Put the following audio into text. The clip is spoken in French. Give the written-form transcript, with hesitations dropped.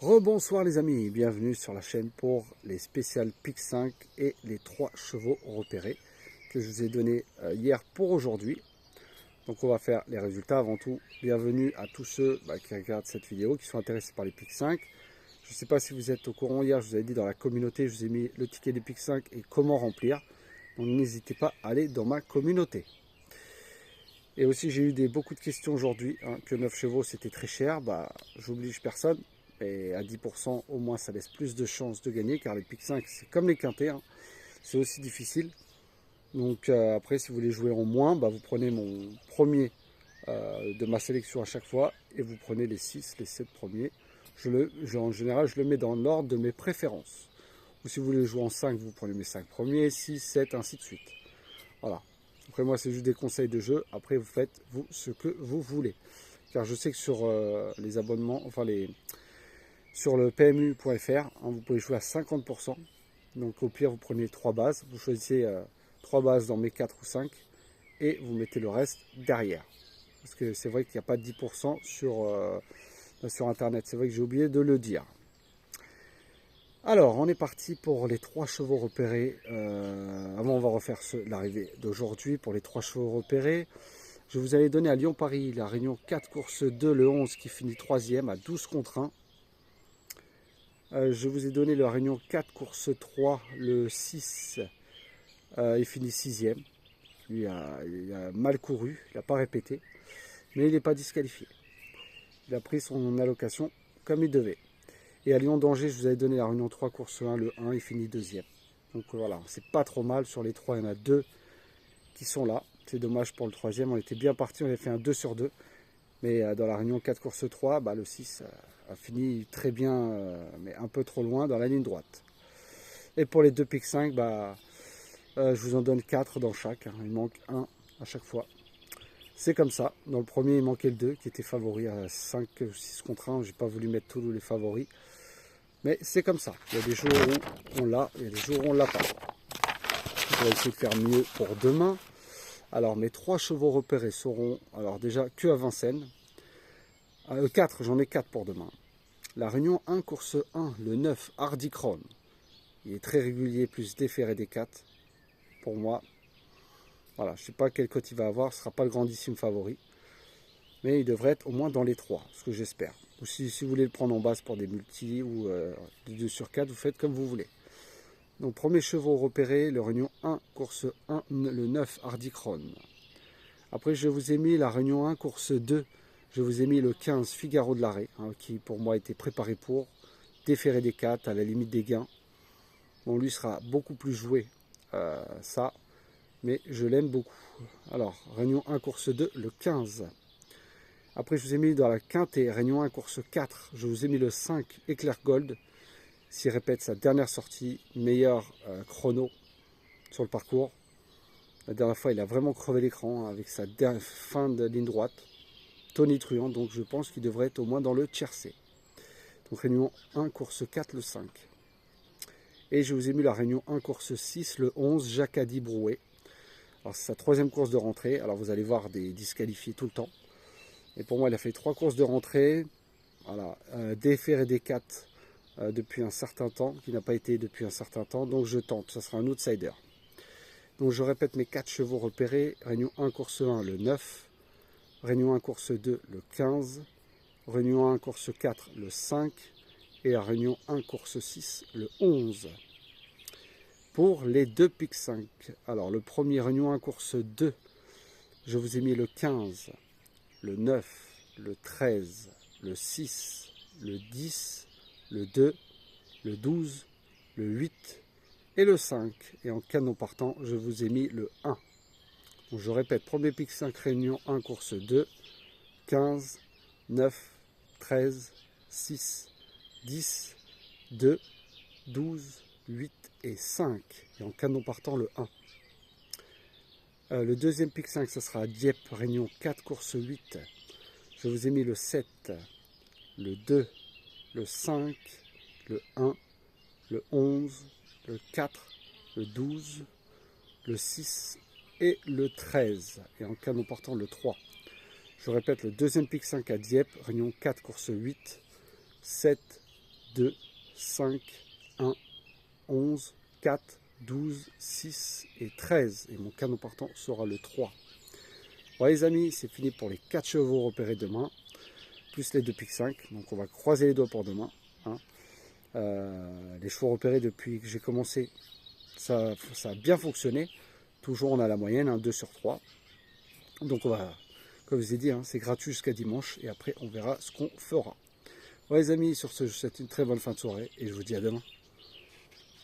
Rebonsoir les amis, bienvenue sur la chaîne pour les spéciales Pic 5 et les 3 chevaux repérés que je vous ai donné hier pour aujourd'hui. Donc on va faire les résultats avant tout. Bienvenue à tous ceux qui regardent cette vidéo, qui sont intéressés par les Pic 5. Je ne sais pas si vous êtes au courant, hier je vous avais dit dans la communauté, je vous ai mis le ticket des Pic 5 et comment remplir. Donc n'hésitez pas à aller dans ma communauté. Et aussi j'ai eu beaucoup de questions aujourd'hui, que 9 chevaux c'était très cher. J'oblige personne. Et à 10% au moins ça laisse plus de chances de gagner, car les Pic 5 c'est comme les quintets, c'est aussi difficile. Donc après si vous voulez jouer en moins, vous prenez mon premier de ma sélection à chaque fois et vous prenez les 6, les 7 premiers. En général je le mets dans l'ordre de mes préférences. Ou si vous voulez jouer en 5, vous prenez mes 5 premiers, 6, 7, ainsi de suite. Voilà. Après moi c'est juste des conseils de jeu, après vous faites vous ce que vous voulez. Car je sais que sur les abonnements, sur le PMU.fr, vous pouvez jouer à 50%. Donc au pire, vous prenez 3 bases. Vous choisissez 3 bases dans mes 4 ou 5 et vous mettez le reste derrière. Parce que c'est vrai qu'il n'y a pas de 10% sur Internet. C'est vrai que j'ai oublié de le dire. Alors, on est parti pour les 3 chevaux repérés. Avant, on va refaire l'arrivée d'aujourd'hui pour les 3 chevaux repérés. Je vous avais donné à Lyon-Paris la réunion 4 course 2, le 11 qui finit 3e à 12 contre 1. Je vous ai donné la réunion 4, course 3, le 6, il finit 6e. Lui, il a mal couru, il n'a pas répété, mais il n'est pas disqualifié. Il a pris son allocation comme il devait. Et à Lyon-Danger, je vous avais donné la réunion 3, course 1, le 1, il finit 2e. Donc voilà, c'est pas trop mal. Sur les 3, il y en a 2 qui sont là. C'est dommage pour le 3e, on était bien parti, on avait fait un 2 sur 2. Mais dans la réunion 4 course 3, le 6 a fini très bien, mais un peu trop loin dans la ligne droite. Et pour les 2 Pic 5, je vous en donne 4 dans chaque. Il manque 1 à chaque fois. C'est comme ça. Dans le premier, il manquait le 2 qui était favori à 5 ou 6 contre 1. Je n'ai pas voulu mettre tous les favoris. Mais c'est comme ça. Il y a des jours où on l'a, il y a des jours où on ne l'a pas. On va essayer de faire mieux pour demain. Alors mes 3 chevaux repérés seront, alors déjà que à Vincennes. 4, j'en ai 4 pour demain. La réunion 1, course 1, le 9, Hardy Crown. Il est très régulier, plus déféré des 4. Pour moi, voilà, je ne sais pas quelle cote il va avoir, ce ne sera pas le grandissime favori. Mais il devrait être au moins dans les 3, ce que j'espère. Ou si vous voulez le prendre en base pour des multis ou du 2 sur 4, vous faites comme vous voulez. Donc premier chevaux repéré, le réunion 1, course 1, le 9, Hardy Crown. Après, je vous ai mis la réunion 1, course 2. Je vous ai mis le 15, Figaro de l'Arrêt, qui pour moi était préparé pour. Déféré des 4, à la limite des gains. Bon, lui sera beaucoup plus joué, ça. Mais je l'aime beaucoup. Alors, réunion 1, course 2, le 15. Après, je vous ai mis dans la quintée, réunion 1, course 4. Je vous ai mis le 5, Éclair Gold. S'il répète sa dernière sortie, meilleur chrono sur le parcours. La dernière fois, il a vraiment crevé l'écran avec sa fin de ligne droite. Tony Truant, donc je pense qu'il devrait être au moins dans le tiercé. Donc réunion 1, course 4, le 5. Et je vous ai mis la réunion 1, course 6, le 11, Jacadi Brouet. Alors c'est sa 3e course de rentrée. Alors vous allez voir des disqualifiés tout le temps. Et pour moi, il a fait 3 courses de rentrée. Voilà, déféré des 4 depuis un certain temps, qui n'a pas été depuis un certain temps. Donc je tente, ça sera un outsider. Donc je répète mes 4 chevaux repérés. Réunion 1, course 1, le 9. Réunion 1, course 2, le 15. Réunion 1, course 4, le 5. Et la réunion 1, course 6, le 11. Pour les 2 Pic 5. Alors le premier, réunion 1, course 2. Je vous ai mis le 15, le 9, le 13, le 6, le 10, le 2, le 12, le 8 et le 5. Et en canon partant, je vous ai mis le 1. Donc je répète, premier Pic 5, réunion 1, course 2, 15, 9, 13, 6, 10, 2, 12, 8 et 5. Et en canon partant, le 1. Le deuxième Pic 5, ce sera à Dieppe, réunion 4, course 8. Je vous ai mis le 7, le 2, le 5, le 1, le 11, le 4, le 12, le 6 et le 13. Et en canon partant, le 3. Je répète, le deuxième Pic 5 à Dieppe, réunion 4, course 8, 7, 2, 5, 1, 11, 4, 12, 6 et 13. Et mon canon partant sera le 3. Voilà les amis, c'est fini pour les 4 chevaux repérés demain, plus les 2 piques 5. Donc on va croiser les doigts pour demain. Hein. Les chevaux repérés depuis que j'ai commencé, ça a bien fonctionné. Toujours on a la moyenne, 2 sur 3. Donc on va, comme je vous ai dit, hein, c'est gratuit jusqu'à dimanche. Et après on verra ce qu'on fera. Voilà les amis, sur ce, je vous souhaite une très bonne fin de soirée et je vous dis à demain.